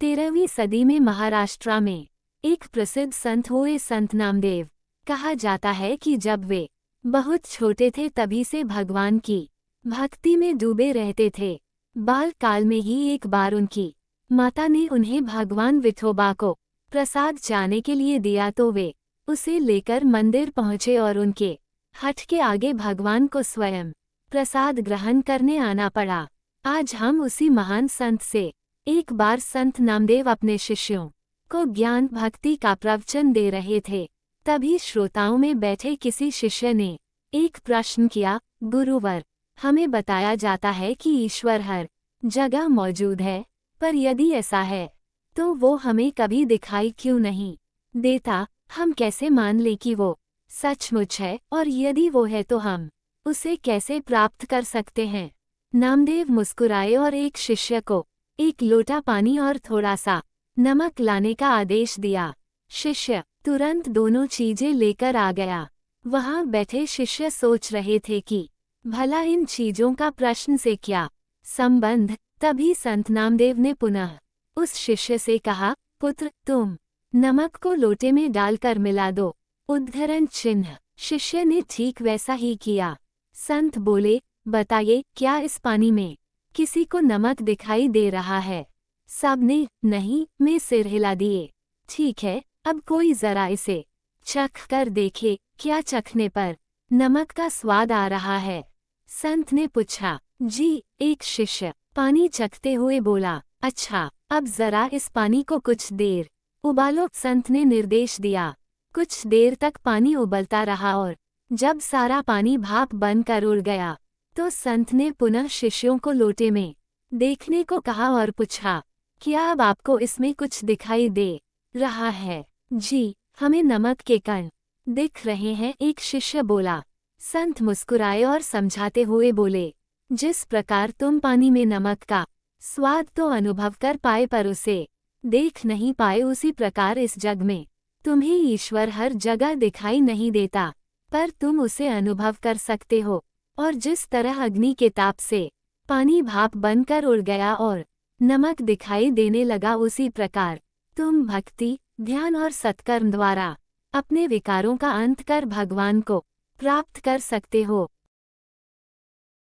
13वीं सदी में महाराष्ट्र में एक प्रसिद्ध संत हुए संत नामदेव। कहा जाता है कि जब वे बहुत छोटे थे तभी से भगवान की भक्ति में डूबे रहते थे। बाल काल में ही एक बार उनकी माता ने उन्हें भगवान विठोबा को प्रसाद चाने के लिए दिया तो वे उसे लेकर मंदिर पहुँचे और उनके हठ के आगे भगवान को स्वयं प्रसाद ग्रहण करने आना पड़ा। आज हम उसी महान संत से एक बार संत नामदेव अपने शिष्यों को ज्ञान भक्ति का प्रवचन दे रहे थे। तभी श्रोताओं में बैठे किसी शिष्य ने एक प्रश्न किया, गुरुवर, हमें बताया जाता है कि ईश्वर हर जगह मौजूद है, पर यदि ऐसा है तो वो हमें कभी दिखाई क्यों नहीं देता? हम कैसे मान लें कि वो सचमुच है, और यदि वो है तो हम उसे कैसे प्राप्त कर सकते हैं? नामदेव मुस्कुराए और एक शिष्य को एक लोटा पानी और थोड़ा सा नमक लाने का आदेश दिया। शिष्य तुरंत दोनों चीजें लेकर आ गया। वहां बैठे शिष्य सोच रहे थे कि भला इन चीजों का प्रश्न से क्या संबंध। तभी संत नामदेव ने पुनः उस शिष्य से कहा, पुत्र, तुम नमक को लोटे में डालकर मिला दो। उद्धरण चिन्ह। शिष्य ने ठीक वैसा ही किया। संत बोले, बताइए, क्या इस पानी में किसी को नमक दिखाई दे रहा है? सबने नहीं में सिर हिला दिए। ठीक है, अब कोई जरा इसे चख कर देखे, क्या चखने पर नमक का स्वाद आ रहा है? संत ने पूछा। जी, एक शिष्य पानी चखते हुए बोला। अच्छा, अब जरा इस पानी को कुछ देर उबालो। संत ने निर्देश दिया। कुछ देर तक पानी उबलता रहा और जब सारा पानी भाप बनकर उड़ गया तो संत ने पुनः शिष्यों को लोटे में देखने को कहा और पूछा, क्या अब आपको इसमें कुछ दिखाई दे रहा है? जी, हमें नमक के कण दिख रहे हैं, एक शिष्य बोला। संत मुस्कुराए और समझाते हुए बोले, जिस प्रकार तुम पानी में नमक का स्वाद तो अनुभव कर पाए पर उसे देख नहीं पाए, उसी प्रकार इस जग में तुम्हें ईश्वर हर जगह दिखाई नहीं देता, पर तुम उसे अनुभव कर सकते हो। और जिस तरह अग्नि के ताप से पानी भाप बनकर उड़ गया और नमक दिखाई देने लगा, उसी प्रकार तुम भक्ति, ध्यान और सत्कर्म द्वारा अपने विकारों का अंत कर भगवान को प्राप्त कर सकते हो।